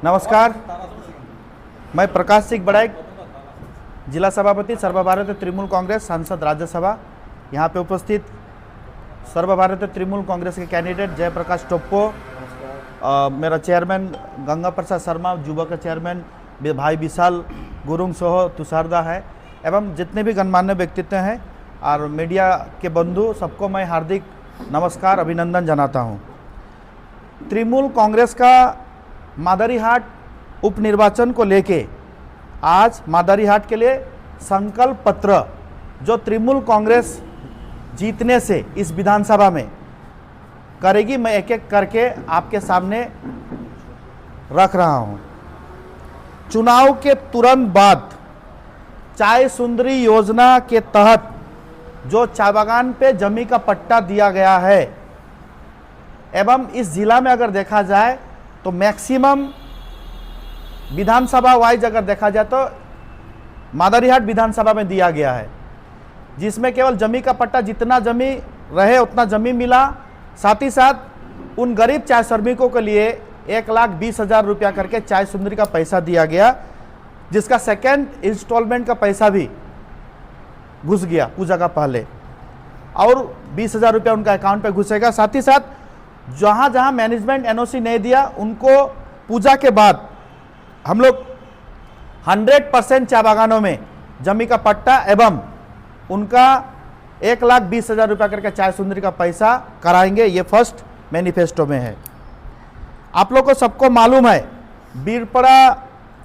नमस्कार, मैं प्रकाश सिंह बड़ाइक, जिला सभापति सर्वभारतीय तृणमूल कांग्रेस सांसद राज्यसभा। यहाँ पे उपस्थित सर्वभारतीय तृणमूल कांग्रेस के कैंडिडेट जयप्रकाश टोप्पो, मेरा चेयरमैन गंगा प्रसाद शर्मा, युवा का चेयरमैन भाई विशाल गुरुंग सोहो तुषारदा है, एवं जितने भी गणमान्य व्यक्तित्व हैं और मीडिया के बंधु, सबको मैं हार्दिक नमस्कार अभिनंदन जनाता हूँ। तृणमूल कांग्रेस का मादरीहाट उपनिर्वाचन को लेके आज मादरीहाट के लिए संकल्प पत्र जो तृणमूल कांग्रेस जीतने से इस विधानसभा में करेगी, मैं एक एक करके आपके सामने रख रहा हूं। चुनाव के तुरंत बाद चाय सुंदरी योजना के तहत जो चाय बागान पे जमी का पट्टा दिया गया है, एवं इस जिला में अगर देखा जाए तो मैक्सिमम विधानसभा वाइज अगर देखा जाए तो मादरीहाट विधानसभा में दिया गया है, जिसमें केवल जमी का पट्टा जितना जमी रहे उतना जमी मिला। साथ ही साथ उन गरीब चाय श्रमिकों के लिए 1,20,000 रुपया करके चाय सुंदरी का पैसा दिया गया, जिसका सेकेंड इंस्टॉलमेंट का पैसा भी घुस गया पूजा का पहले, और 20,000 रुपया उनका अकाउंट पे घुसेगा। साथ ही साथ जहां जहां मैनेजमेंट एनओसी नहीं दिया, उनको पूजा के बाद हम लोग 100% चाय बागानों में जमी का पट्टा एवं उनका 1,20,000 रुपया करके चाय सुंदरी का पैसा कराएंगे। ये फर्स्ट मैनिफेस्टो में है। आप लोग को सबको मालूम है, बीरपड़ा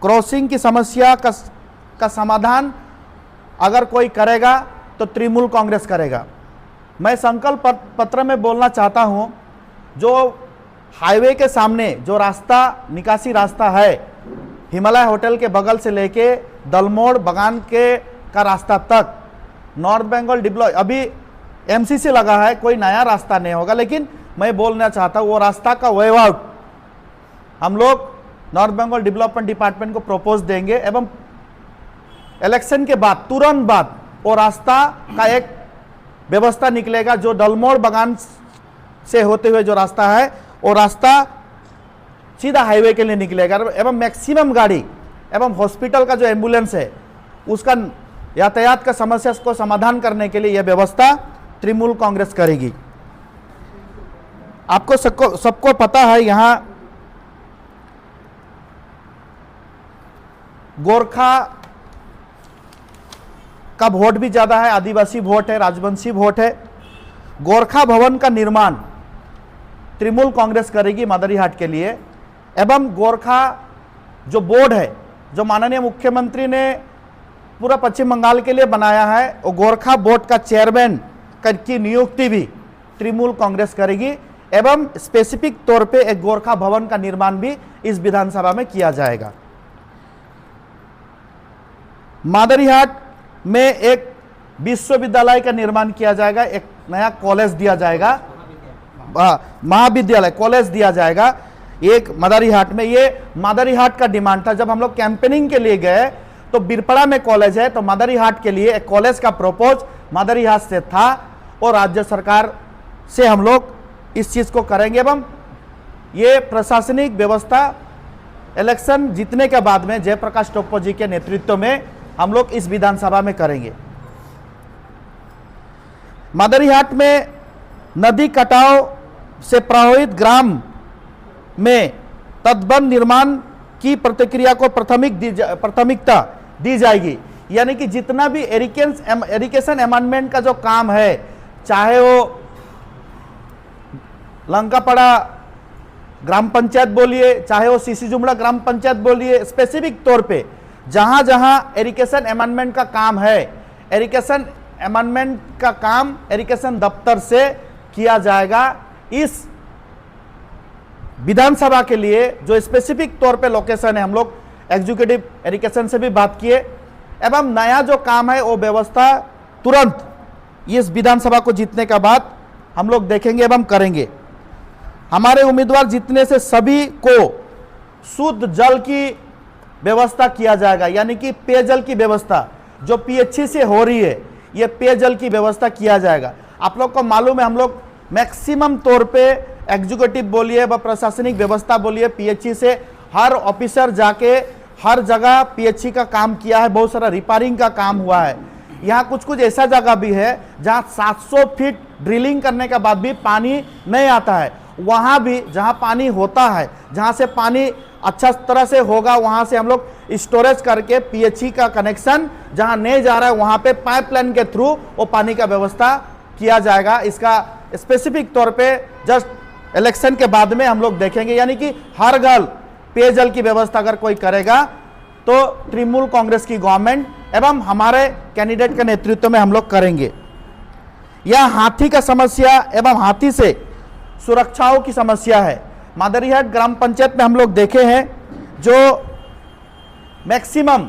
क्रॉसिंग की समस्या का समाधान अगर कोई करेगा तो तृणमूल कांग्रेस करेगा। मैं संकल्प पत्र में बोलना चाहता हूं, जो हाईवे के सामने जो रास्ता निकासी रास्ता है, हिमालय होटल के बगल से लेके दलमोड़ बगान के का रास्ता तक, नॉर्थ बंगाल डेवलप अभी एमसीसी लगा है, कोई नया रास्ता नहीं होगा, लेकिन मैं बोलना चाहता हूँ वो रास्ता का वेव आउट हम लोग नॉर्थ बंगाल डेवलपमेंट डिपार्टमेंट को प्रपोज देंगे, एवं इलेक्शन के बाद तुरंत बाद वो रास्ता का एक व्यवस्था निकलेगा, जो दलमोड़ बगान से होते हुए जो रास्ता है वो रास्ता सीधा हाईवे के लिए निकलेगा, एवं मैक्सिमम गाड़ी एवं हॉस्पिटल का जो एम्बुलेंस है उसका यातायात का समस्या को समाधान करने के लिए यह व्यवस्था तृणमूल कांग्रेस करेगी। आपको सबको पता है, यहां गोरखा का वोट भी ज्यादा है, आदिवासी वोट है, राजवंशी वोट है। गोरखा भवन का निर्माण तृणमूल कांग्रेस करेगी मादरीहाट के लिए, एवं गोरखा जो बोर्ड है जो माननीय मुख्यमंत्री ने पूरा पश्चिम बंगाल के लिए बनाया है, वो गोरखा बोर्ड का चेयरमैन की नियुक्ति भी तृणमूल कांग्रेस करेगी, एवं स्पेसिफिक तौर पे एक गोरखा भवन का निर्माण भी इस विधानसभा में किया जाएगा। मादरीहाट में एक विश्वविद्यालय का निर्माण किया जाएगा, एक नया कॉलेज दिया जाएगा, महाविद्यालय कॉलेज दिया जाएगा एक मादरीहाट में। ये मादरीहाट का डिमांड था। जब हम लोग कैंपेनिंग के लिए गए तो बीरपड़ा में कॉलेज है, तो मादरीहाट के लिए एक कॉलेज का प्रपोज मादरीहाट से था, और राज्य सरकार से हम लोग इस चीज को करेंगे। एवं ये प्रशासनिक व्यवस्था इलेक्शन जीतने के बाद में जयप्रकाश टोप्पो जी के नेतृत्व में हम लोग इस विधानसभा में करेंगे। मादरीहाट में नदी कटाव से प्रभावित ग्राम में तटबंध निर्माण की प्रक्रिया को प्राथमिकता दी जाएगी। यानी कि जितना भी एरिकेशन अमेंडमेंट का जो काम है, चाहे वो लंकापड़ा ग्राम पंचायत बोलिए, चाहे वो सीसी जुमड़ा ग्राम पंचायत बोलिए, स्पेसिफिक तौर पे जहां जहां एरिकेशन अमेंडमेंट का काम है, एरिकेशन अमेंडमेंट का काम एरिकेशन दफ्तर से किया जाएगा। इस विधानसभा के लिए जो स्पेसिफिक तौर पे लोकेशन है, हम लोग एग्जीक्यूटिव एरिकेशन से भी बात किए, एवं नया जो काम है वो व्यवस्था तुरंत इस विधानसभा को जीतने के बाद हम लोग देखेंगे एवं करेंगे। हमारे उम्मीदवार जीतने से सभी को शुद्ध जल की व्यवस्था किया जाएगा, यानी कि पेयजल की व्यवस्था जो पीएचई से हो रही है, ये पेयजल की व्यवस्था किया जाएगा। आप लोग को मालूम है, हम लोग मैक्सिमम तौर पे एग्जीक्यूटिव बोलिए व प्रशासनिक व्यवस्था बोलिए, पीएचई से हर ऑफिसर जाके हर जगह पीएचसी का काम किया है, बहुत सारा रिपेयरिंग का काम हुआ है। यहाँ कुछ कुछ ऐसा जगह भी है जहाँ 700 फीट ड्रिलिंग करने के बाद भी पानी नहीं आता है। वहाँ भी जहाँ पानी होता है, जहाँ से पानी अच्छा तरह से होगा, वहाँ से हम लोग स्टोरेज करके पीएचई का कनेक्शन जहाँ नहीं जा रहा है वहाँ पे पाइपलाइन के थ्रू वो पानी का व्यवस्था किया जाएगा। इसका स्पेसिफिक तौर पे जस्ट इलेक्शन के बाद में हम लोग देखेंगे, यानी कि हर घर पेयजल की व्यवस्था अगर कोई करेगा तो तृणमूल कांग्रेस की गवर्नमेंट एवं हमारे कैंडिडेट के नेतृत्व में हम लोग करेंगे। यह हाथी का समस्या एवं हाथी से सुरक्षाओं की समस्या है। मादरीहाट ग्राम पंचायत में हम लोग देखे हैं जो मैक्सिमम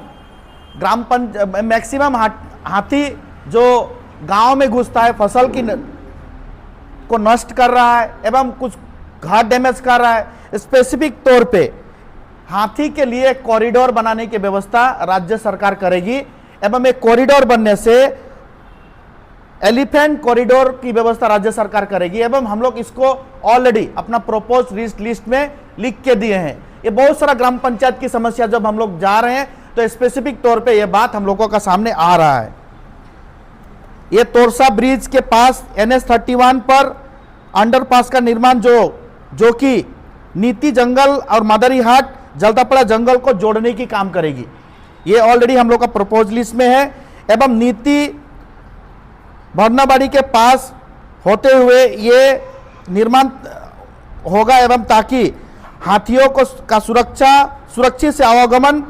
हाथी जो गांव में घुसता है, फसल को नष्ट कर रहा है एवं कुछ घर डैमेज कर रहा है। स्पेसिफिक तौर पे हाथी के लिए कॉरिडोर बनाने की व्यवस्था राज्य सरकार करेगी एवं एक कॉरिडोर बनने से एलिफेंट कॉरिडोर की व्यवस्था राज्य सरकार करेगी एवं हम लोग इसको ऑलरेडी अपना प्रोपोज लिस्ट में लिख के दिए हैं। ये बहुत सारा ग्राम पंचायत की समस्या जब हम लोग जा रहे हैं तो स्पेसिफिक तौर पे ये बात हम लोगों का सामने आ रहा है। ये तोरसा ब्रिज के पास NH-31 पर अंडरपास का निर्माण जो कि नीति जंगल और मादरीहाट जल्दापड़ा जंगल को जोड़ने की काम करेगी। ये ऑलरेडी हम लोग का प्रपोज लिस्ट में है एवं नीति भरनाबाड़ी के पास होते हुए ये निर्माण होगा एवं ताकि हाथियों का सुरक्षित से आवागमन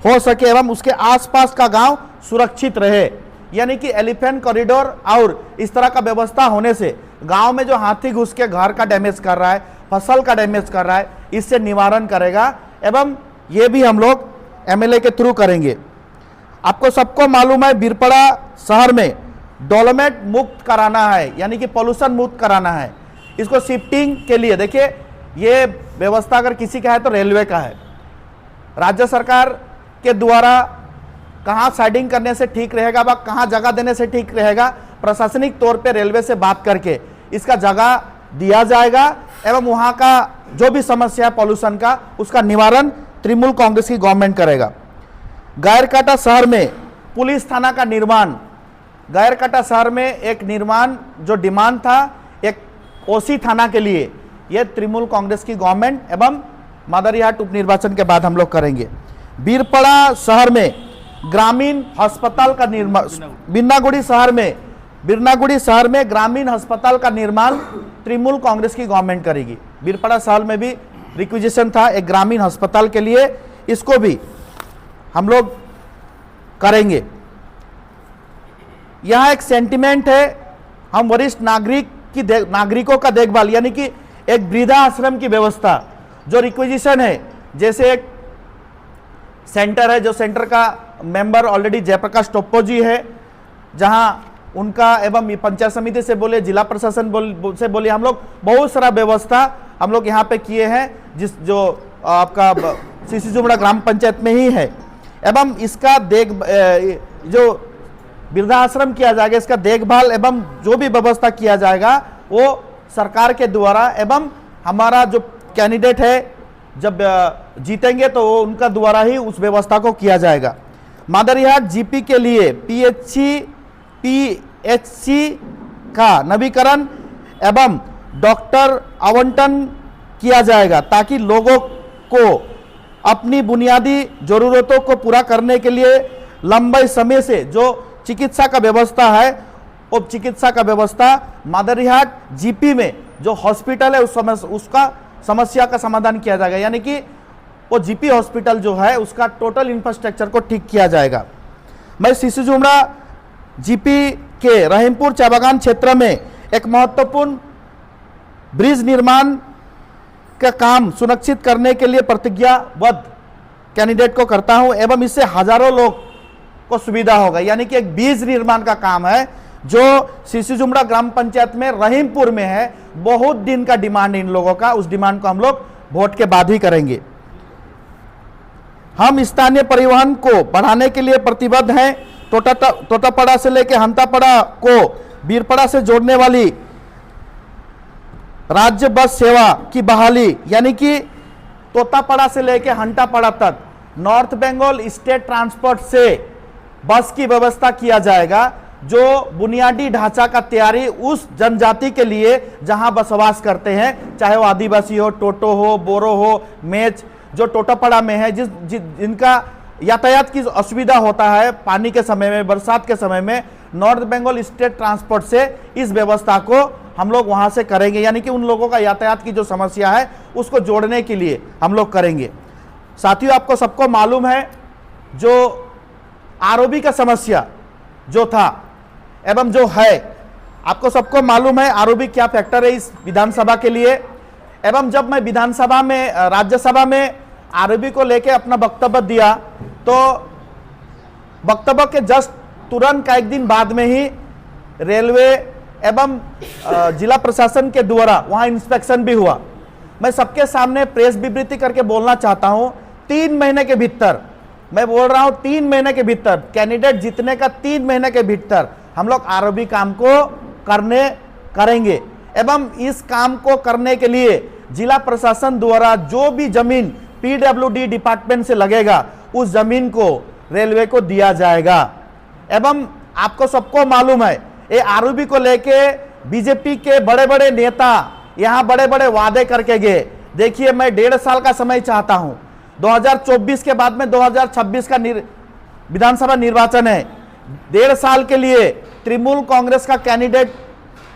हो सके एवं उसके आसपास का गांव सुरक्षित रहे। यानी कि एलिफेंट कॉरिडोर और इस तरह का व्यवस्था होने से गांव में जो हाथी घुस के घर का डैमेज कर रहा है, फसल का डैमेज कर रहा है, इससे निवारण करेगा एवं ये भी हम लोग MLA के थ्रू करेंगे। आपको सबको मालूम है बीरपड़ा शहर में डोलोमेट मुक्त कराना है, यानी कि पॉल्यूशन मुक्त कराना है। इसको शिफ्टिंग के लिए देखिए ये व्यवस्था अगर किसी का है तो रेलवे का है। राज्य सरकार के द्वारा कहाँ साइडिंग करने से ठीक रहेगा व कहाँ जगह देने से ठीक रहेगा, प्रशासनिक तौर पे रेलवे से बात करके इसका जगह दिया जाएगा एवं वहाँ का जो भी समस्या है पॉल्यूशन का उसका निवारण तृणमूल कांग्रेस की गवर्नमेंट करेगा। गायरकाटा शहर में पुलिस थाना का निर्माण, गायरकाटा शहर में एक निर्माण जो डिमांड था एक OC थाना के लिए, यह तृणमूल कांग्रेस की गवर्नमेंट एवं मादरीहाट उपनिर्वाचन के बाद हम लोग करेंगे। बीरपड़ा शहर में ग्रामीण अस्पताल का निर्माण, बिरनागुड़ी शहर में ग्रामीण अस्पताल का निर्माण तृणमूल कांग्रेस की गवर्नमेंट करेगी। बीरपड़ा शहर में भी रिक्विजिशन था एक ग्रामीण अस्पताल के लिए, इसको भी हम लोग करेंगे। यहां एक सेंटिमेंट है, हम वरिष्ठ नागरिकों का देखभाल यानी कि एक वृद्धा आश्रम की व्यवस्था जो रिक्विजिशन है, जैसे एक सेंटर है जो सेंटर का मेंबर ऑलरेडी जयप्रकाश टोप्पो जी है, जहां उनका एवं पंचायत समिति से बोले जिला प्रशासन से बोले हम लोग बहुत सारा व्यवस्था हम लोग यहाँ पे किए हैं, जो आपका सीसी जुमड़ा ग्राम पंचायत में ही है। एवं इसका जो वृद्धाश्रम किया जाएगा इसका देखभाल एवं जो भी व्यवस्था किया जाएगा वो सरकार के द्वारा एवं हमारा जो कैंडिडेट है जब जीतेंगे तो वो उनका द्वारा ही उस व्यवस्था को किया जाएगा। मादरीहाट GP के लिए PHC का नवीकरण एवं डॉक्टर आवंटन किया जाएगा ताकि लोगों को अपनी बुनियादी जरूरतों को पूरा करने के लिए लंबे समय से जो चिकित्सा का व्यवस्था है वो चिकित्सा का व्यवस्था मादरीहाट GP में जो हॉस्पिटल है उसका समस्या का समाधान किया जाएगा, यानी कि वो GP हॉस्पिटल जो है उसका टोटल इंफ्रास्ट्रक्चर को ठीक किया जाएगा। मैं सीसी जुमड़ा GP के रहीमपुर चाबागान क्षेत्र में एक महत्वपूर्ण ब्रिज निर्माण का काम सुनिश्चित करने के लिए प्रतिज्ञाबद्ध कैंडिडेट को करता हूं एवं इससे हजारों लोग को सुविधा होगा। यानी कि एक ब्रिज निर्माण का काम है जो सीसी जुमड़ा ग्राम पंचायत में रहीमपुर में है, बहुत दिन का डिमांड इन लोगों का, उस डिमांड को हम लोग वोट के बाद ही करेंगे। हम स्थानीय परिवहन को बढ़ाने के लिए प्रतिबद्ध हैं। तोतापड़ा से लेकर हंतापड़ा को बीरपड़ा से जोड़ने वाली राज्य बस सेवा की बहाली, यानी कि तोतापाड़ा से लेके हंटापाड़ा तक नॉर्थ बंगाल स्टेट ट्रांसपोर्ट से बस की व्यवस्था किया जाएगा, जो बुनियादी ढांचा का तैयारी उस जनजाति के लिए जहां बसवास करते हैं, चाहे वो आदिवासी हो, टोटो हो, बोरो हो, मेच, जो टोटापाड़ा में है, जिनका यातायात की असुविधा होता है पानी के समय में, बरसात के समय में, नॉर्थ बंगाल स्टेट ट्रांसपोर्ट से इस व्यवस्था को हम लोग वहां से करेंगे, यानी कि उन लोगों का यातायात की जो समस्या है उसको जोड़ने के लिए हम लोग करेंगे। साथियों, आपको सबको मालूम है जो आरओबी का समस्या जो था एवं जो है, आपको सबको मालूम है आरओबी क्या फैक्टर है इस विधानसभा के लिए। एवं जब मैं विधानसभा में, राज्यसभा में आरओबी को लेकर अपना वक्तव्य दिया तो वक्तव्य के जस्ट तुरंत का एक दिन बाद में ही रेलवे एवं जिला प्रशासन के द्वारा वहां इंस्पेक्शन भी हुआ। मैं सबके सामने प्रेस विबृति करके बोलना चाहता हूं, 3 महीने के भीतर, मैं बोल रहा हूं 3 महीने के भीतर, कैंडिडेट जीतने का 3 महीने के भीतर हम लोग आरओबी काम को करेंगे। एवं इस काम को करने के लिए जिला प्रशासन द्वारा जो भी जमीन पीडब्ल्यूडी डिपार्टमेंट से लगेगा उस जमीन को रेलवे को दिया जाएगा। एवं आपको सबको मालूम है ये आरओबी को लेके बीजेपी के बड़े बड़े नेता यहां बड़े बड़े वादे करके गए। देखिए, मैं 1.5 साल का समय चाहता हूं, 2024 के बाद में 2026 का विधानसभा निर्वाचन है। 1.5 साल के लिए तृणमूल कांग्रेस का कैंडिडेट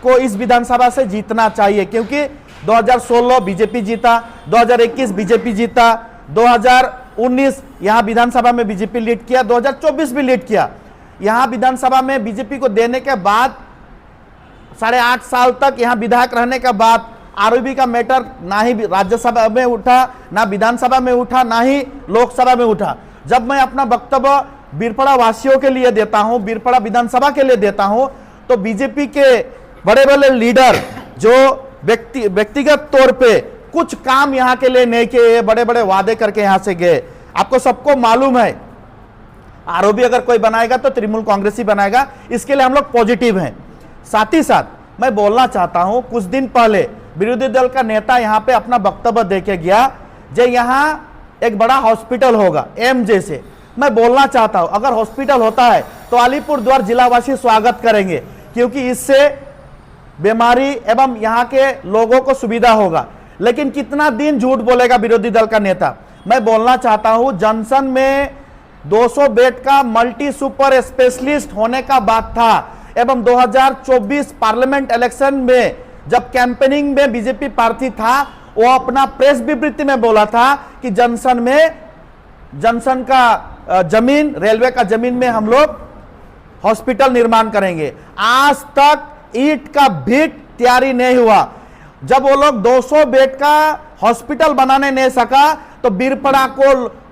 को इस विधानसभा से जीतना चाहिए, क्योंकि 2016 बीजेपी जीता, 2021 बीजेपी जीता, 2019 यहां विधानसभा में बीजेपी लीड किया, 2024 भी लीड किया। यहां विधानसभा में बीजेपी को देने के बाद 8.5 साल तक यहां विधायक रहने के बाद आरओबी का मैटर ना ही राज्यसभा में उठा, ना विधानसभा में उठा, ना ही लोकसभा में उठा। जब मैं अपना वक्तव्य बीरपड़ा वासियों के लिए देता हूं, बीरपड़ा विधानसभा के लिए देता हूं, तो बीजेपी के बड़े बड़े लीडर जो व्यक्तिगत तौर पे कुछ काम यहां के लिए नहीं किए, बड़े बड़े वादे करके यहां से गए। आपको सबको मालूम है आरओबी अगर कोई बनाएगा तो तृणमूल कांग्रेस ही बनाएगा, इसके लिए हम लोग पॉजिटिव हैं। साथ ही साथ मैं बोलना चाहता हूं, कुछ दिन पहले विरोधी दल का नेता यहां पे अपना वक्तव्य देके गया जो यहां एक बड़ा हॉस्पिटल होगा एमजे से। मैं बोलना चाहता हूं अगर हॉस्पिटल होता है तो अलीपुरद्वार जिलावासी स्वागत करेंगे, क्योंकि इससे बीमारी एवं यहां के लोगों को सुविधा होगा। लेकिन कितना दिन झूठ बोलेगा विरोधी दल का नेता। मैं बोलना चाहता हूं जंक्शन में 200 बेड का मल्टी सुपर स्पेशलिस्ट होने का बात था, एवं 2024 पार्लियामेंट इलेक्शन में जब कैंपेनिंग में बीजेपी प्रार्थी था वो अपना प्रेस विबृति में बोला था कि जंक्शन का जमीन, रेलवे का जमीन में हम लोग हॉस्पिटल निर्माण करेंगे। आज तक ईंट का भीट तैयारी नहीं हुआ। जब वो लोग 200 बेड का हॉस्पिटल बनाने नहीं सका तो बीरपड़ा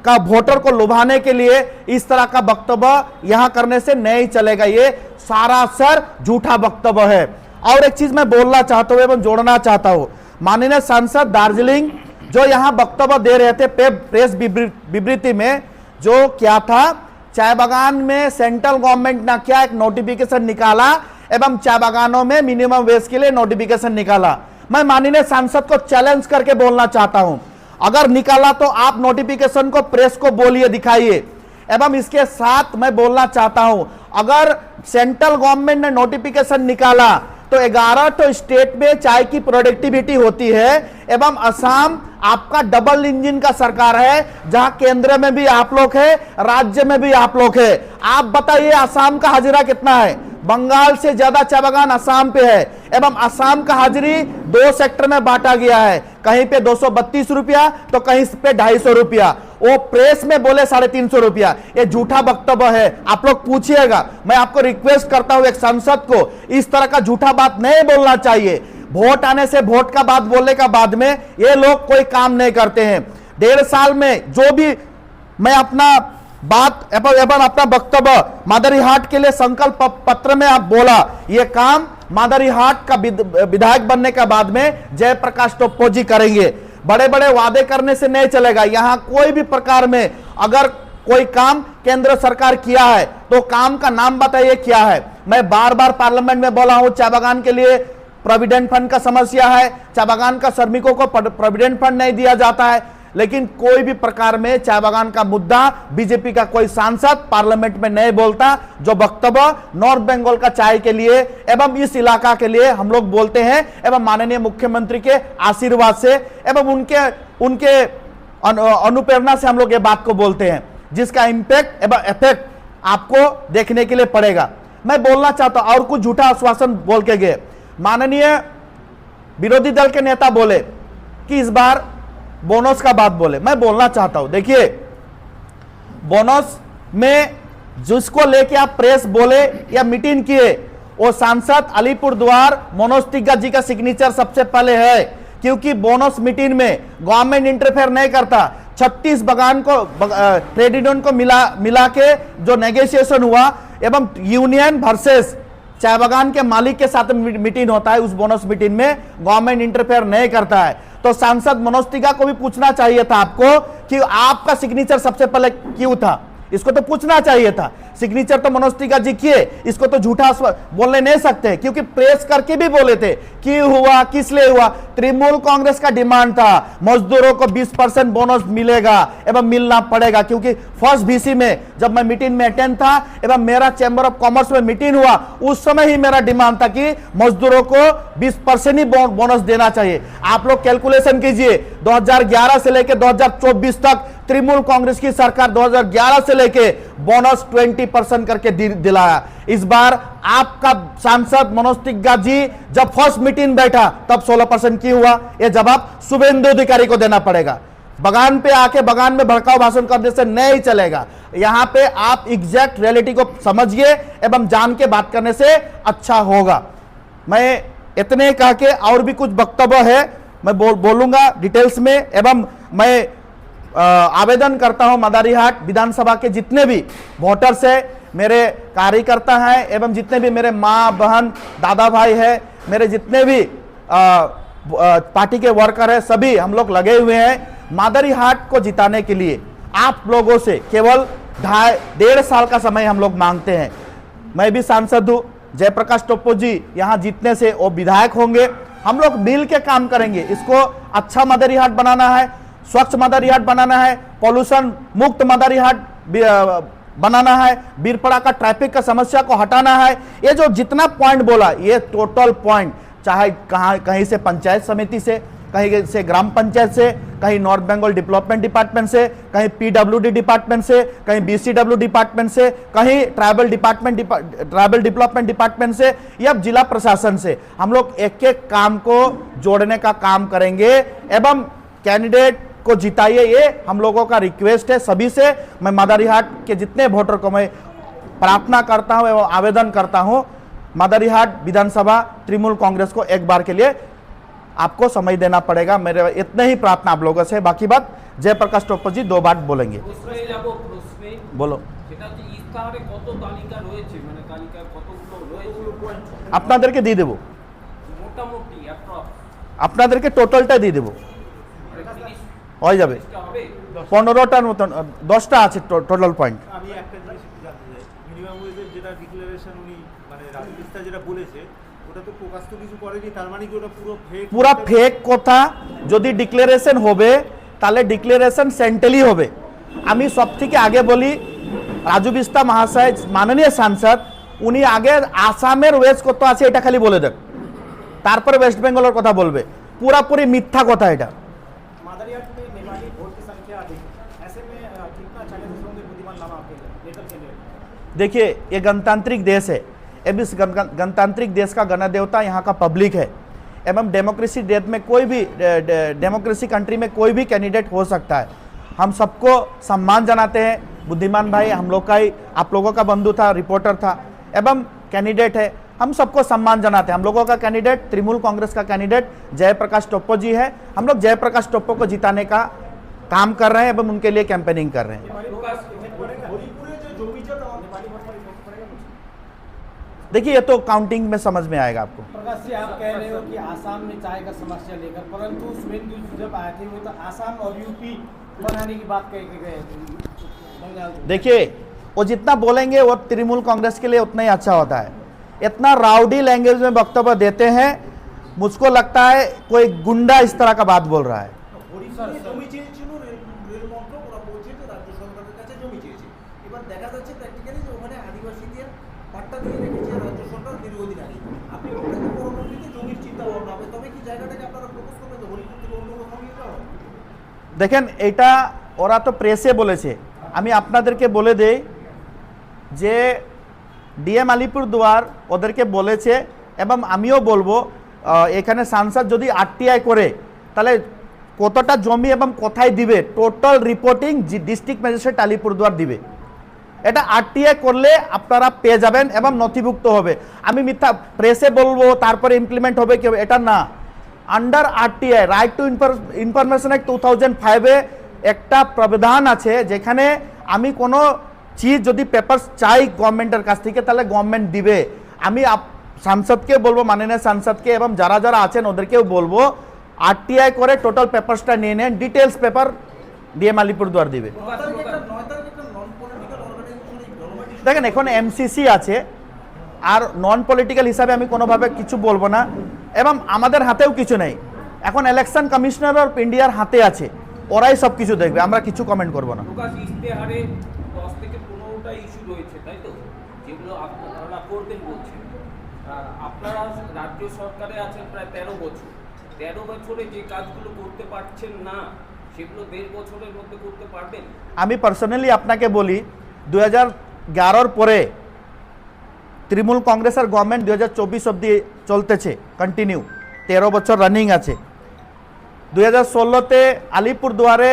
का वोटर को लुभाने के लिए इस तरह का वक्तव्य यहां करने से नहीं चलेगा। ये सरासर झूठा वक्तव्य है। और एक चीज मैं बोलना चाहता हूं एवं जोड़ना चाहता हूं, माननीय सांसद दार्जिलिंग जो यहां वक्तव्य दे रहे थे प्रेस विबृति में, जो क्या था, चाय बागान में सेंट्रल गवर्नमेंट ने क्या एक नोटिफिकेशन निकाला एवं चाय बागानों में मिनिमम वेज के लिए नोटिफिकेशन निकाला। मैं माननीय सांसद को चैलेंज करके बोलना चाहता हूं, अगर निकाला तो आप नोटिफिकेशन को प्रेस को बोलिए, दिखाइए। एवं इसके साथ मैं बोलना चाहता हूं अगर सेंट्रल गवर्नमेंट ने नोटिफिकेशन निकाला तो 11 तो स्टेट में चाय की प्रोडक्टिविटी होती है, एवं असम आपका डबल इंजन का सरकार है, जहां केंद्र में भी आप लोग है, राज्य में भी आप लोग है। आप बताइए असम का हाजिरा कितना है? बंगाल से ज्यादा चाय बागान असम पे है, एवं असम का हाजिरी 2 सेक्टर में बांटा गया है, कहीं पे 232 रुपया तो कहीं पे 250 रुपया। वो प्रेस में बोले 350 रुपया। ये झूठा वक्तव्य है, आप लोग पूछिएगा। मैं आपको रिक्वेस्ट करता हूं एक सांसद को इस तरह का झूठा बात नहीं बोलना चाहिए। वोट आने से वोट का बात बोलने का बाद में ये लोग कोई काम नहीं करते हैं। 1.5 साल में जो भी मैं अपना बात एवं अपना वक्तव्य मादरीहाट के लिए संकल्प पत्र में आप बोला, ये काम मादरीहाट का विधायक बनने के बाद में जयप्रकाश टोप्पो करेंगे। बड़े बड़े वादे करने से नहीं चलेगा। यहां कोई भी प्रकार में अगर कोई काम केंद्र सरकार किया है तो काम का नाम बताइए क्या है। मैं बार बार पार्लियामेंट में बोला हूं चाय बागान के लिए प्रोविडेंट फंड का समस्या है, चाय बागान का श्रमिकों को प्रोविडेंट फंड नहीं दिया जाता है। लेकिन कोई भी प्रकार में चाय बागान का मुद्दा बीजेपी का कोई सांसद पार्लियामेंट में नहीं बोलता। जो वक्तव्य नॉर्थ बंगाल का चाय के लिए एवं इस इलाका के लिए हम लोग बोलते हैं एवं माननीय मुख्यमंत्री के आशीर्वाद से एवं उनके अनुप्रेरणा से हम लोग ये बात को बोलते हैं, जिसका इंपैक्ट एवं इफेक्ट आपको देखने के लिए पड़ेगा। मैं बोलना चाहता हूं, और कुछ झूठा आश्वासन बोल के गए। माननीय विरोधी दल के नेता बोले कि इस बार बोनस का बात बोले। मैं बोलना चाहता हूं, देखिए बोनस में जिसको लेके आप प्रेस बोले या मीटिंग किए, वो सांसद अलीपुरद्वार मनोज तिग्गा जी का सिग्नेचर सबसे पहले है, क्योंकि बोनस मीटिंग में गवर्नमेंट इंटरफेयर नहीं करता। 36 बगान को ट्रेड यूनियन को मिला के जो नेगोशिएशन हुआ एवं यूनियन वर्सेस चाय बागान के मालिक के साथ मीटिंग होता है, उस बोनस मीटिंग में गवर्नमेंट इंटरफेयर नहीं करता है। तो सांसद मनोज तिग्गा को भी पूछना चाहिए था आपको कि आपका सिग्नेचर सबसे पहले क्यों था, इसको तो पूछना चाहिए था। सिग्नेचर तो मनोज तिग्गा जी किए, इसको तो झूठा बोलने नहीं सकते, क्योंकि प्रेस करके भी बोले थे क्यों हुआ, किस लिए हुआ। तृणमूल कांग्रेस का डिमांड था मजदूरों को 20% बोनस मिलेगा एवं मिलना पड़ेगा, क्योंकि फर्स्ट VC में जब मैं मीटिंग में अटेंड था एवं मेरा चैम्बर ऑफ कॉमर्स में मीटिंग हुआ, उस समय ही मेरा डिमांड था कि मजदूरों को 20% ही बोनस देना चाहिए। आप लोग कैलकुलेशन कीजिए, 2011 से लेकर 2024 तक तृणमूल कांग्रेस की सरकार 2011 से लेके बोनस 20% करके दिलाया। इस बार आपका सांसद मनोज तिग्गा जी जब फर्स्ट मीटिंग बैठा तब 16% क्यों हुआ, यह जवाब शुभेंदु अधिकारी को देना पड़ेगा। बगान पे आके बगान में भड़काऊ भाषण करने से नहीं चलेगा। यहां पे आप एग्जैक्ट रियलिटी को समझिए एवं जान के बात करने से अच्छा होगा। मैं इतने कह के और भी कुछ वक्तव्य है मैं बोलूंगा डिटेल्स में, एवं मैं आवेदन करता हूं मदारीहाट विधानसभा के जितने भी वोटर्स है, मेरे कार्यकर्ता हैं एवं जितने भी मेरे माँ बहन दादा भाई है, मेरे जितने भी पार्टी के वर्कर है, सभी हम लोग लगे हुए हैं मदारीहाट को जिताने के लिए। आप लोगों से केवल 1.5 साल का समय हम लोग मांगते हैं। मैं भी सांसद हूँ, जयप्रकाश टोप्पो जी यहाँ जीतने से वो विधायक होंगे। हम लोग मिल के काम करेंगे, इसको अच्छा मदारीहाट बनाना है, स्वच्छ मदारीहाट बनाना है, पॉल्यूशन मुक्त मदारीहाट बनाना है, बीरपड़ा का ट्रैफिक का समस्या को हटाना है। ये जो जितना पॉइंट बोला, ये टोटल पॉइंट, चाहे कहीं से पंचायत समिति से, कहीं से ग्राम पंचायत से, कहीं नॉर्थ बंगाल डेवलपमेंट डिपार्टमेंट से, कहीं PWD डिपार्टमेंट से, कहीं BCW डिपार्टमेंट से, कहीं ट्राइबल डेवलपमेंट डिपार्टमेंट से या जिला प्रशासन से, हम लोग एक एक काम को जोड़ने का काम करेंगे एवं कैंडिडेट को जिताइए। ये हम लोगों का रिक्वेस्ट है सभी से। मैं मदारीहाट के जितने वोटर को मैं प्रार्थना करता हूं एवं आवेदन करता हूं, मदारीहाट विधानसभा तृणमूल कांग्रेस को एक बार के लिए आपको समय देना पड़ेगा। मेरे इतने ही प्रार्थना आप लोगों से, बाकी बात जयप्रकाश टोप्पो जी 2 बार बोलेंगे। बोलो আপনাদেরকে দিয়ে দেব, আপনাদেরকে টোটালটা দিয়ে দেব, হয়ে যাবে 15টার মতন, 10টা আছে টোটাল পয়েন্ট। আমি একটা জিনিস জানতে চাই, মিনিমাম ওয়েজের যেটা ডিক্লারেশন উনি মানে রাজনীতিটা যেটা বলেছে ওটা তো প্রকাশ তো কিছু করেনি, তার মানে কি ওটা পুরো ফেক কথা। যদি ডিক্লারেশন হবে তাহলে ডিক্লারেশন সেন্ট্রালি হবে। আমি সব থেকে আগে বলি, রাজু বিস্তা মহাশয় মাননীয় সাংসদ, উনি আগে আসামের ওয়েজ কত আছে এটা খালি বলে দেন, তারপরে ওয়েস্ট বেঙ্গলের কথা বলবে। পুরাপুরি মিথ্যা কথা এটা। देखिए ये गणतांत्रिक देश है, इस गणतांत्रिक देश का गणदेवता यहाँ का पब्लिक है एवं डेमोक्रेसी देश में कोई भी डेमोक्रेसी कंट्री में कोई भी कैंडिडेट हो सकता है। हम सबको सम्मान जनाते हैं। बुद्धिमान भाई हम लोग का ही, आप लोगों का बंधु था, रिपोर्टर था एवं कैंडिडेट है, हम सबको सम्मान जनाते हैं। हम लोगों का कैंडिडेट तृणमूल कांग्रेस का कैंडिडेट जयप्रकाश टोप्पो जी है। हम लोग जयप्रकाश टोप्पो को जिताने का काम कर रहे हैं एवं उनके लिए कैंपेनिंग कर रहे हैं। देखिए ये तो काउंटिंग में समझ में आएगा आपको। प्रकाश जी, आप कह रहे हो कि आसाम में चाय का समस्या लेकर, परंतु शुभेंदु जब आए थे वो तो आसाम और यूपी बनाने की बात कह के गए बंगाल। देखिए वो जितना बोलेंगे वो तृणमूल कांग्रेस के लिए उतना ही अच्छा होता है। इतना राउडी लैंग्वेज में वक्तव्य देते हैं, मुझको लगता है कोई गुंडा इस तरह का बात बोल रहा है। এবার দেখা যাচ্ছে প্র্যাকটিক্যালি যে ওখানে আদিবাসীদের পাট্টা দিয়ে রেখেছে রাজ্য সরকার দীর্ঘদিন আগে। আপনি বললেন যে পরবর্তীতে জমির চিন্তা ভাবনা হবে, তবে কি জায়গাটাকে আপনারা প্রপোজ করবেন যে হরিপুর থেকে অন্য কোথাও নিয়ে যাওয়া? দেখেন এটা ওরা তো প্রেসে বলেছে, আমি আপনাদেরকে বলে দেই যে ডিএম আলিপুরদুয়ার ওদেরকে বলেছে, এবং আমিও বলবো এখানে সাংসদ যদি আরটিআই করে তাহলে কতটা জমি এবং কোথায় দিবে total reporting district magistrate Alipurduar দিবে। এটা আরটিআই করলে আপনারা পেয়ে যাবেন এবং নথিভুক্ত হবে। আমি মিথ্যা প্রেসে বলবো তারপরে ইমপ্লিমেন্ট হবে কেউ, এটা না। Under RTI right to information act 2005-এ একটা প্রাবধান আছে যেখানে আমি কোনো চিজ যদি পেপার চাই গভর্নমেন্টের কাছ থেকে তাহলে গভর্নমেন্ট দিবে। আমি সাংসদকে বলবো, মাননীয় সাংসদকে এবং যারা যারা আছেন ওদেরকেও বলবো আরটিআই করে টোটাল পেপারসটা নিয়ে নেন, ডিটেলস পেপার ডিএম আলিপুরদুয়ার দিবে। দেখেন এখন এমসিসি আছে, আর নন পলিটিক্যাল হিসাবে আমি কোনোভাবে কিছু বলবো না, এবং আমাদের হাতেও কিছু নেই। এখন ইলেকশন কমিশনার অফ ইন্ডিয়ার হাতে আছে, ওরাই সব কিছু দেখবে, আমরা কিছু কমেন্ট করবো না। প্রকাশ ইশতেহারে 10 থেকে 15টা ইস্যু রয়েছে, তাই তো, যেগুলো আপনারা করবেন বলছেন। আপনারা রাজ্য সরকারে আছেন প্রায় 13 বছর। 13 বছরে যে কাজগুলো করতে পারছেন না সেগুলো 1.5 বছরের মধ্যে করতে পারবেন? আমি পার্সোনালি আপনাকে বলি 2011-র পরে তৃণমূল কংগ্রেসের গভর্নমেন্ট 2024 অবধি চলতেছে, কন্টিনিউ 13 বছর রানিং আছে। 2016-তে আলিপুরদুয়ারে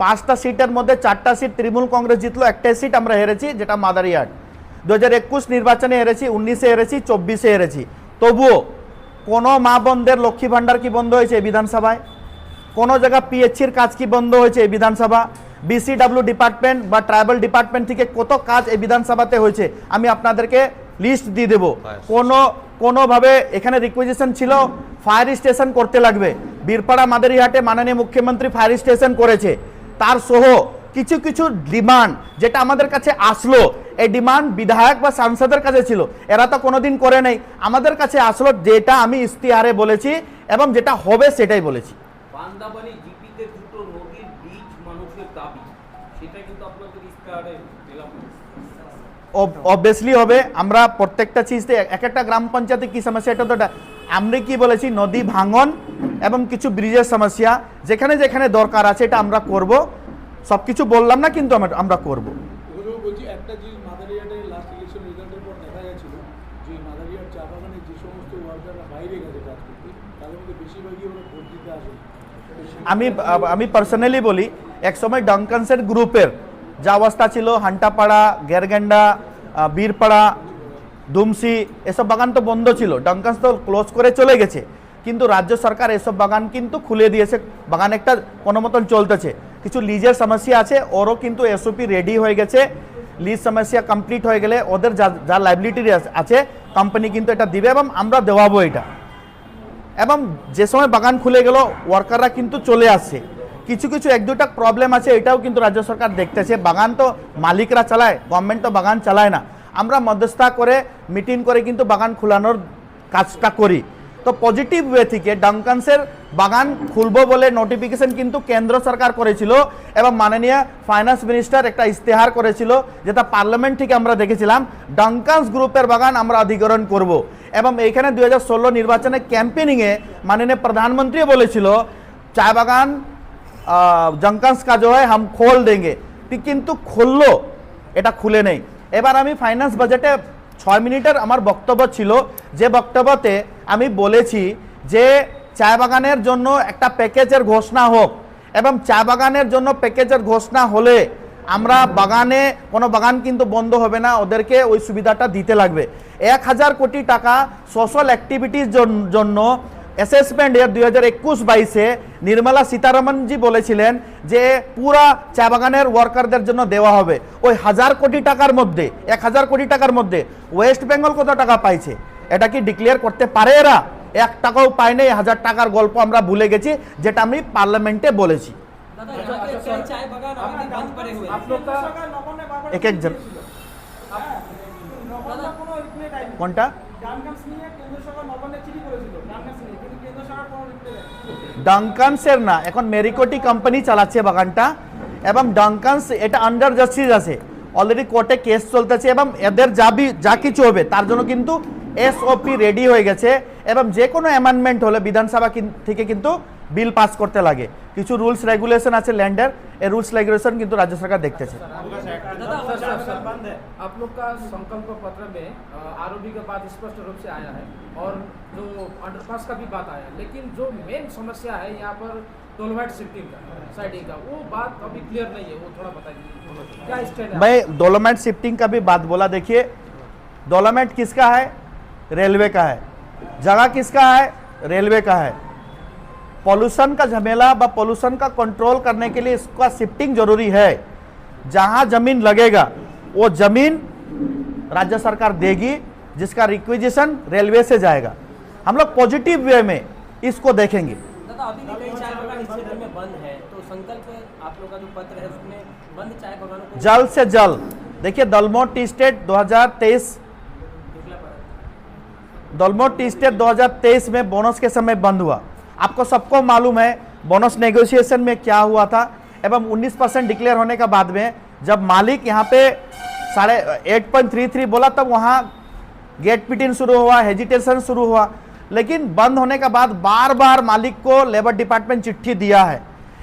5টা সিটের মধ্যে 4টা সিট তৃণমূল কংগ্রেস জিতলো, একটাই সিট আমরা হেরেছি যেটা মাদারিহাট। 2021 নির্বাচনে হেরেছি, 19-এ হেরেছি, 24-এ হেরেছি। তবুও কোনো মা বোনদের লক্ষ্মী ভাণ্ডার কি বন্ধ হয়েছে এই বিধানসভায়? কোনো জায়গা পিএইচির কাজ কি বন্ধ হয়েছে এই বিধানসভা? বিসিডব্লিউ ডিপার্টমেন্ট বা ট্রাইবাল ডিপার্টমেন্ট থেকে কত কাজ এই বিধানসভাতে হয়েছে আমি আপনাদেরকে লিস্ট দিয়ে দেবো। কোনোভাবে এখানে রিকুইজিশন ছিল ফায়ার স্টেশন করতে লাগবে, বীরপাড়া মাদারিহাটে মাননীয় মুখ্যমন্ত্রী ফায়ার স্টেশন করেছে। তার সহ কিছু কিছু ডিমান্ড যেটা আমাদের কাছে আসলো, এই ডিমান্ড বিধায়ক বা সাংসদের কাছে ছিল, এরা তো কোনোদিন করে নেই। আমাদের কাছে আসলো যেটা আমি ইশতেহারে বলেছি এবং যেটা হবে সেটাই বলেছি। বান্দাবাড়ি জিপিতে 2টো নদীর ব্রিজ মানুষের দাবি, সেটা কিন্তু আপনাদের ইশতেহারে পেলাম না। অবভিয়াসলি হবে, আমরা প্রত্যেকটা চিজতে এক একটা গ্রাম পঞ্চায়েতে কি সমস্যা এটা তো আমরা কি বলেছি, নদী ভাঙন এবং কিছু ব্রিজের সমস্যা যেখানে যেখানে দরকার আছে এটা আমরা করব। সব কিছু বললাম না, কিন্তু আমরা করব। বলছি একটা জিনিস, মাদারিহাটের লাস্ট ইলেকশন রেজাল্টের পর দেখা গেছিল যে মাদারিহাট চা বাগানের যে সমস্ত ওয়ার্কাররা বাইরে গেছে কাজ করতে, তাদের মধ্যে বেশিরভাগই ওরা ভোট দিতে আসে। আমি পার্সোনালি বলি, এক সময় ডাঙ্কানসের গ্রুপের যা অবস্থা ছিল, হান্টাপাড়া, গেরগেন্ডা, বীরপাড়া, দুমসি এসব বাগান তো বন্ধ ছিল, ডাঙ্কান্স তো ক্লোজ করে চলে গেছে, কিন্তু রাজ্য সরকার এসব বাগান কিন্তু খুলে দিয়েছে। বাগান একটা কোনো মতন চলতেছে, কিছু লিজের সমস্যা আছে, ওরও কিন্তু এসওপি রেডি হয়ে গেছে। লিজ সমস্যা কমপ্লিট হয়ে গেলে ওদের যা লাইবিলিটি আছে কোম্পানি কিন্তু এটা দিবে এবং আমরা দেওয়াবো এটা। এবং যে সময় বাগান খুলে গেল ওয়ার্কাররা কিন্তু চলে আসছে। কিছু কিছু 1-2টা প্রবলেম আছে, এটাও কিন্তু রাজ্য সরকার দেখতেছে। বাগান তো মালিকরা চালায়, গভর্নমেন্ট তো বাগান চালায় না। আমরা মধ্যস্থতা করে মিটিং করে কিন্তু বাগান খোলানোর কাজটা করি। তো পজিটিভ ওয়ে থেকে ডাঙ্কান্সের বাগান খুলবো বলে নোটিফিকেশন কিন্তু কেন্দ্র সরকার করেছিল এবং মাননীয় ফাইন্যান্স মিনিস্টার একটা ইশতেহার করেছিল, যেটা পার্লামেন্ট থেকে আমরা দেখেছিলাম। ডাঙ্কান্স গ্রুপের বাগান আমরা অধিগ্রহণ করব এবং এইখানে 2016 নির্বাচনে ক্যাম্পেনিংয়ে মাননীয় প্রধানমন্ত্রী বলেছিল চায় বাগান ডাঙ্কান্স का जो है हम खोल देंगे, কিন্তু খুললো, এটা খুলে নেই। এবার আমি ফাইন্যান্স বাজেটে 6 মিনিটের আমার বক্তব্য ছিল, যে বক্তব্যতে আমি বলেছি যে চা বাগানের জন্য একটা প্যাকেজের ঘোষণা হোক এবং চা বাগানের জন্য প্যাকেজের ঘোষণা হলে আমরা বাগানে কোনো বাগান কিন্তু বন্ধ হবে না, ওদেরকে ওই সুবিধাটা দিতে লাগবে। 1000 কোটি টাকা সোশ্যাল অ্যাক্টিভিটির জন্য অ্যাসেসমেন্ট ইয়ার 2021-22-এ নির্মলা সীতারামনজি বলেছিলেন যে পুরা চা বাগানের ওয়ার্কারদের জন্য দেওয়া হবে। ওই 1000 কোটি টাকার মধ্যে 1000 কোটি টাকার মধ্যে ওয়েস্ট বেঙ্গল কত টাকা পাইছে এটা কি ডিক্লেয়ার করতে পারে? এরা 1 টাকাও পায় নাই। 1000 টাকার গল্প আমরা ভুলে গেছি, যেটা আমি পার্লামেন্টে বলেছি। এক একজন কোনটা ডাঙ্কান্সের না, এখন মেরিকোটি কোম্পানি চালাচ্ছে বাগানটা এবং ডাঙ্কান্স এটা আন্ডার জাস্টিস আছে, অলরেডি কোর্টে কেস চলতেছে এবং এদের যা কিছু হবে তার জন্য কিন্তু এসওপি রেডি হয়ে গেছে এবং যে কোনো অ্যামেন্ডমেন্ট হলে বিধানসভা থেকে কিন্তু বিল পাস করতে লাগে। কিছু রুলস রেগুলেশন আছে ল্যান্ডের, এই रूल्स रेगुलेशन किंतु राज्य सरकार देखते हैं। आप लोग का संकल्प पत्र में आरओबी का बात स्पष्ट रूप से आया है और जो अंडरपास का भी बात आया है, लेकिन जो मेन समस्या है यहाँ पर डोलोमाइट शिफ्टिंग का, साइडिंग का, वो बात अभी क्लियर नहीं है, वो थोड़ा बताइए क्या स्टैंड है। मैं डोलोमाइट शिफ्टिंग का भी बात बोला। देखिए डोलोमाइट किसका है? रेलवे का है। जगह किसका है? रेलवे का है। पॉल्यूशन का झमेला व पॉल्यूशन का कंट्रोल करने के लिए इसका शिफ्टिंग जरूरी है। जहां जमीन लगेगा वो जमीन राज्य सरकार देगी, जिसका रिक्विजिशन रेलवे से जाएगा। हम लोग पॉजिटिव वे में इसको देखेंगे। दादा अभी भी कई चाय बागान इस क्षेत्र में बंद है, तो संकल्प आप लोग का जो पत्र है उसमें बंद चाय बागानों को जल्द से जल्द देखिए दलमोट टी स्टेट 2023 में बोनस के समय बंद हुआ। आपको सबको मालूम है बोनस नेगोशिएशन में क्या हुआ था एवं 19% डिक्लेयर होने का बाद में जब मालिक यहाँ पे 8.33 बोला तब वहाँ गेट पिटिंग शुरू हुआ, हेजिटेशन शुरू हुआ। लेकिन बंद होने के बाद बार बार मालिक को लेबर डिपार्टमेंट चिट्ठी दिया है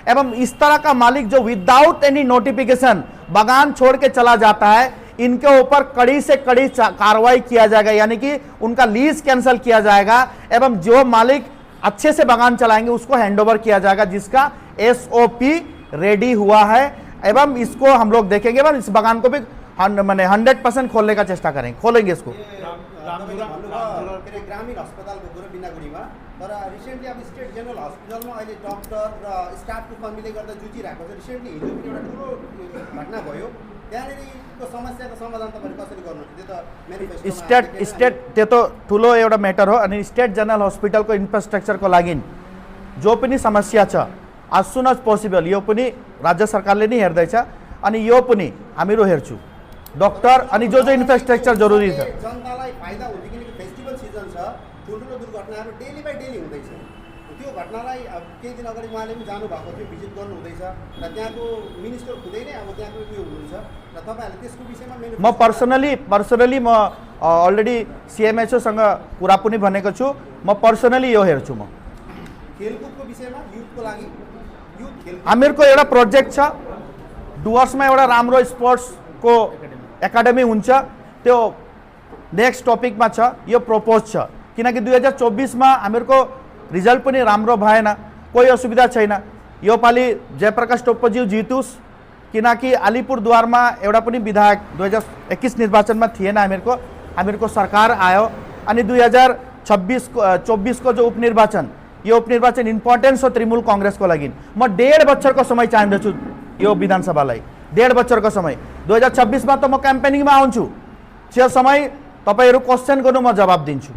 एवं इस तरह का मालिक जो विदाउट एनी नोटिफिकेशन बागान छोड़ के चला जाता है, इनके ऊपर कड़ी से कड़ी कार्रवाई किया जाएगा, यानी कि उनका लीज कैंसिल किया जाएगा एवं जो मालिक अच्छे से बागान चलाएंगे उसको हैंडओवर किया जाएगा, जिसका एसओपी रेडी हुआ है एवं इसको हम लोग देखेंगे एवं इस बागान को भी मैंने 100% खोलने का चेष्टा करेंगे, खोलेंगे इसको। ग्रामीण अस्पतालको कुरो बिनागुडीमा तर रिसेन्टली अब स्टेट जेनरल हस्पिटलमा अहिले डक्टर र स्टाफको कमीले गर्दा जुझिरहेको छ। रिसेन्टली हिजो पनि एउटा ठुलो घटना भयो, त्यहाँनिरको समस्याको समाधान तपाईँले कसरी गर्नुहुन्छ? त्यो त स्टेट त्यो त ठुलो एउटा म्याटर हो अनि स्टेट जनरल हस्पिटलको इन्फ्रास्ट्रक्चरको लागि जो पनि समस्या छ as soon as possible यो पनि राज्य सरकारले नै हेर्दैछ अनि यो पनि हामीहरू हेर्छु। डक्टर अनि जो इन्फ्रास्ट्रक्चर जरुरी छ। जनतालाई फाइदा हुन्छ किनकि फेस्टिभल सिजन छ, ठुल्ठुलो दुर्घटनाहरू डेली बाई डेली हुँदैछ। त्यो घटनालाई अब केही दिन अगाडि उहाँले पनि जानुभएको थियो, भिजिट गर्नु हुँदैछ र त्यहाँको मिनिस्टर खुदै नै अब त्यहाँको उयो हुनुहुन्छ र तपाईँहरूले त्यसको विषयमा म पर्सनली म अलरेडी सिएमएचओसँग कुरा पनि भनेको छु। म पर्सनली यो हेर्छु। म खेलकुदको विषयमा युथको लागि हामीहरूको एउटा प्रोजेक्ट छ, डुवर्समा एउटा राम्रो स्पोर्ट्सको एकाडेमी हुन्छ, त्यो नेक्स्ट टपिकमा छ, यो प्रपोज छ। किनकि 2024 में हामीहरूको रिजल्ट पनि राम्रो भएन, कोही असुविधा छैन। यो पालि जयप्रकाश टोप्पोज्यू जितुस्, किनकि अलिपुरद्वारमा एउटा पनि विधायक 2021 निर्वाचनमा थिएन। हामीहरूको सरकार आयो अनि 2024 को जो उपनिर्वाचन, यो उपनिर्वाचन इम्पोर्टेन्स हो तृणमूल कांग्रेस को लागि। म 1.5 वर्ष को समय चाहन्छु यो विधानसभालाई, 1.5 वर्ष को समय। 2026 में तो म क्याम्पेनिङमा आउँछु, त्यो समय तपाईहरु क्वेशन गर्नु म जवाब दिन्छु।